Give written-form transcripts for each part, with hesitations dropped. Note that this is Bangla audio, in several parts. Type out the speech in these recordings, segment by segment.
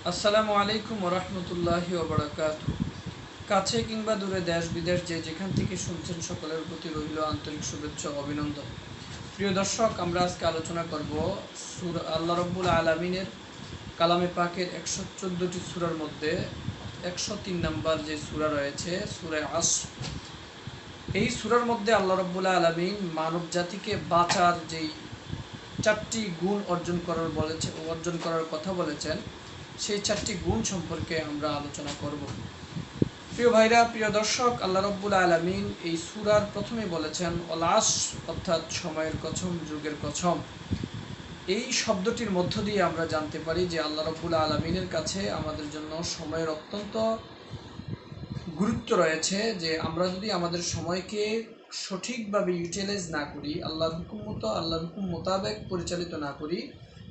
আসসালামু আলাইকুম ওরহমতুল্লাহি ওবরাকাতুহু। কাছে কিংবা দূরে দেশ বিদেশ যে যেখান থেকে শুনছেন সকলের প্রতি রইল আন্তরিক শুভেচ্ছা ও অভিনন্দন। প্রিয় দর্শক, আমরা আজকে আলোচনা করব সূরা আল্লাহ রাব্বুল আলামিনের কালামে পাকের 114টি সূরার মধ্যে 103 নম্বর যে সূরা রয়েছে সূরা আসর। এই সূরার মধ্যে আল্লাহ রাব্বুল আলামিন মানব জাতিকে বাঁচার যেই 4টি গুণ অর্জন করার কথা বলেছেন, সেই 4টি গুণ সম্পর্কে আমরা আলোচনা করব। প্রিয় ভাইরা, প্রিয় দর্শক, আল্লাহ রাব্বুল আলামিন এই সূরার প্রথমে বলেছেন ওয়াল আসর, অর্থাৎ সময়ের কসম, যুগের কসম। এই শব্দটির মধ্য দিয়ে আমরা জানতে পারি যে আল্লাহ রাব্বুল আলামিনের কাছে আমাদের জন্য সময়ের অত্যন্ত গুরুত্ব রয়েছে। যে আমরা যদি আমাদের সময়কে সঠিকভাবে ইউটিলাইজ না করি, আল্লাহর হুকুম মতো, আল্লাহর হুকুম মোতাবেক পরিচালিত না করি,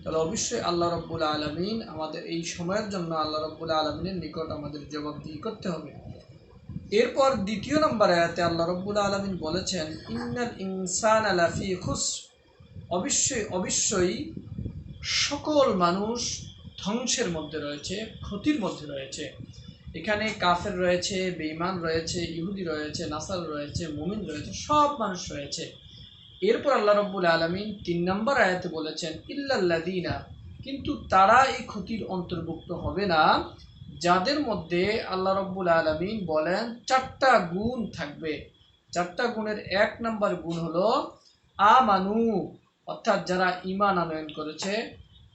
তাহলে অবশ্যই আল্লাহ রাব্বুল আলামিন আমাদের এই সময়ের জন্য আল্লাহ রাব্বুল আলামিনের নিকট আমাদের জবাবদিহি করতে হবে। এরপর দ্বিতীয় নম্বর আয়াতে আল্লাহ রাব্বুল আলামিন বলেছেন ইন্নাল ইনসানা লাফি খুসর, অবশ্যই সকল মানুষ ধ্বংসের মধ্যে রয়েছে, ক্ষতির মধ্যে রয়েছে। এখানে কাফের রয়েছে, বেঈমান রয়েছে, ইহুদি রয়েছে, নাসার রয়েছে, মুমিন রয়েছে, সব মানুষ রয়েছে। এরপর আল্লাহ রাব্বুল আলামিন 3 নম্বর আয়াতে বলেছেন ইল্লাল্লাযীনা, কিন্তু তারা এই ক্ষতির অন্তর্ভুক্ত হবে না যাদের মধ্যে আল্লাহ রাব্বুল আলামিন বলেন 4টা গুণ থাকবে। 4টা গুণের 1 নম্বর গুণ হলো আমানু, অর্থাৎ যারা ঈমান আনয়ন করেছে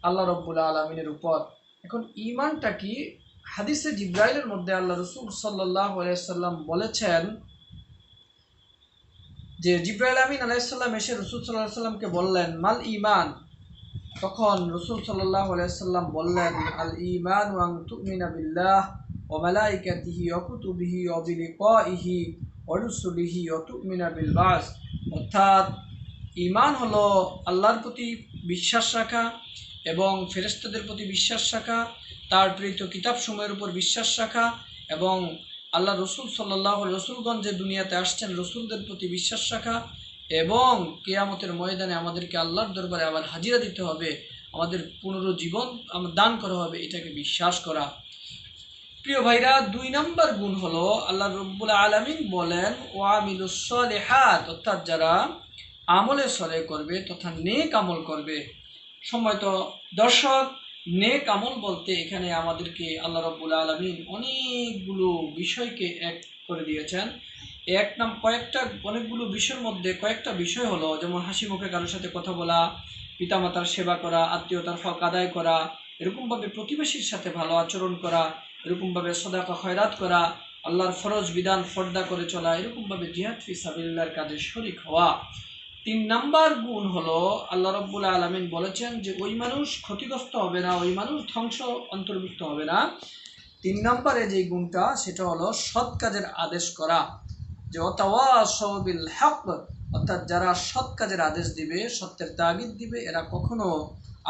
আল্লাহ রাব্বুল আলামিনের উপর। এখন ঈমানটা কি? হাদিসে জিবরাইলের মধ্যে আল্লাহ রাসূল সাল্লাল্লাহু আলাইহি সাল্লাম বলেছেন যে জিবরাইল আমিন আলাইহিস সালাম এসে রাসূল সাল্লাল্লাহু আলাইহি সাল্লামকে বললেন মাল ঈমান। তখন রাসূল সাল্লাল্লাহু আলাইহি সাল্লাম বললেন আল ঈমান ওয়া তুমিনা বিল্লাহ ওয়া মালাইকাতিহি ওয়া কুতুবিহি ওয়া বিলিকাইহি ওয়া রুসুলিহি ওয়া তুমিনা বিল বাস। অর্থাৎ ঈমান হলো আল্লাহর প্রতি বিশ্বাস রাখা এবং ফেরেশতাদের প্রতি বিশ্বাস রাখা, তার প্রেরিত কিতাবসমূহের উপর বিশ্বাস রাখা এবং আল্লাহ রসুল রসুলগঞ্জ যে দুনিয়াতে আসছেন রসুলদের প্রতি বিশ্বাস রাখা এবং কিয়ামতের ময়দানে আমাদেরকে আল্লাহর দরবারে আবার হাজিরা দিতে হবে, আমাদের পুনরুজ্জীবন দান করা হবে, এটাকে বিশ্বাস করা। প্রিয় ভাইরা, 2 নম্বর গুণ হলো আল্লাহ রাব্বুল আলামিন বলেন ওয়ামিলুস সলিহাত, অর্থাৎ যারা আমলে সলেহ করবে তথা নেক আমল করবে। সম্মানিত দর্শক, নেক আমল বলতে এখানে আমাদেরকে আল্লাহ রাব্বুল আলামিন অনেকগুলো বিষয়কে এক করে দিয়েছেন। অনেকগুলো বিষয়ের মধ্যে কয়েকটা বিষয় হলো, যেমন হাসি মুখে কারোর সাথে কথা বলা, পিতামাতার সেবা করা, আত্মীয়তার হক আদায় করা, এরকমভাবে প্রতিবেশীর সাথে ভালো আচরণ করা, এরকমভাবে সদাকা খয়রাত করা, আল্লাহর ফরজ বিধান ফর্দা করে চলা, এরকমভাবে জিহাদ ফি সাবিলিল্লাহর কাজে শরীক হওয়া। 3 নাম্বার গুণ হলো আল্লাহ রাব্বুল আলামিন বলেছেন যে ওই মানুষ ক্ষতিগ্রস্ত হবে না, ওই মানুষ ধ্বংস অন্তর্ভুক্ত হবে না। 3 নম্বরে যে গুণটা সেটা হলো সৎ কাজের আদেশ করা, যে ওয়াতাওয়াসাউ বিল হক, অর্থাৎ যারা সৎ কাজের আদেশ দিবে, সত্যের তাগিদ দিবে, এরা কখনো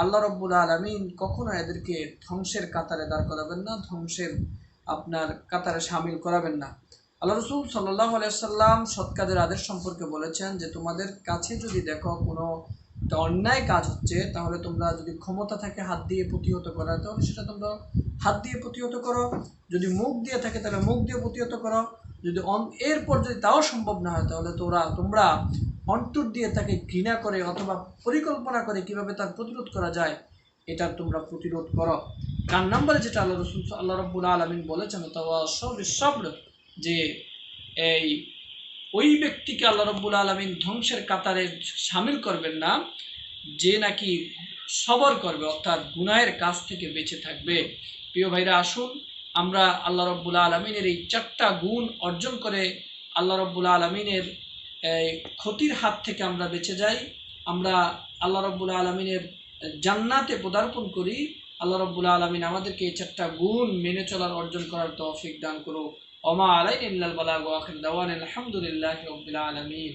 আল্লাহ রাব্বুল আলামিন কখনো এদেরকে ধ্বংসের কাতারে দাঁড় করাবেন না, ধ্বংসের আপনার কাতারে শামিল করাবেন না। আল্লাহ রসুল সাল্লাল্লাহু আলাইহি সাল্লাম সৎ কাজের আদেশ সম্পর্কে বলেছেন যে তোমাদের কাছে যদি দেখো কোনো অন্যায় কাজ হচ্ছে, তাহলে তোমরা যদি ক্ষমতা থাকে হাত দিয়ে প্রতিহত করা, তাহলে সেটা তোমরা হাত দিয়ে প্রতিহত করো। যদি মুখ দিয়ে থাকে তাহলে মুখ দিয়ে প্রতিহত করো। যদি এরপর যদি তাও সম্ভব না হয়, তাহলে তোমরা অন্তর দিয়ে তাকে ঘৃণা করে অথবা পরিকল্পনা করে কিভাবে তার প্রতিরোধ করা যায়, এটা তোমরা প্রতিরোধ করো। 4 নম্বরে যেটা আল্লাহ রাব্বুল আলামিন বলেছেন তাওয়াসাউ বিস সবর, যে এই ওই ব্যক্তিকে আল্লাহ রাব্বুল আলামিন ধ্বংসের কাতারে শামিল করবেন না যে নাকি সবর করবে, অর্থাৎ গুনাহের কাজ থেকে বেঁচে থাকবে। প্রিয় ভাইরা, আসুন আমরা আল্লাহ রাব্বুল আলামিনের এই 4টা গুণ অর্জন করে আল্লাহ রাব্বুল আলামিনের ক্ষতির হাত থেকে আমরা বেঁচে যাই, আমরা আল্লাহ রাব্বুল আলামিনের জান্নাতে পদার্পণ করি। আল্লাহ রাব্বুল আলামিন আমাদেরকে এই 4টা গুণ মেনে চলার অর্জন করার তৌফিক দান করুক। ওমা আলাইনা ইল্লাল বালাগ ওয়া আখির দাওয়ানা আলহামদুলিল্লাহি রাব্বিল আলামিন।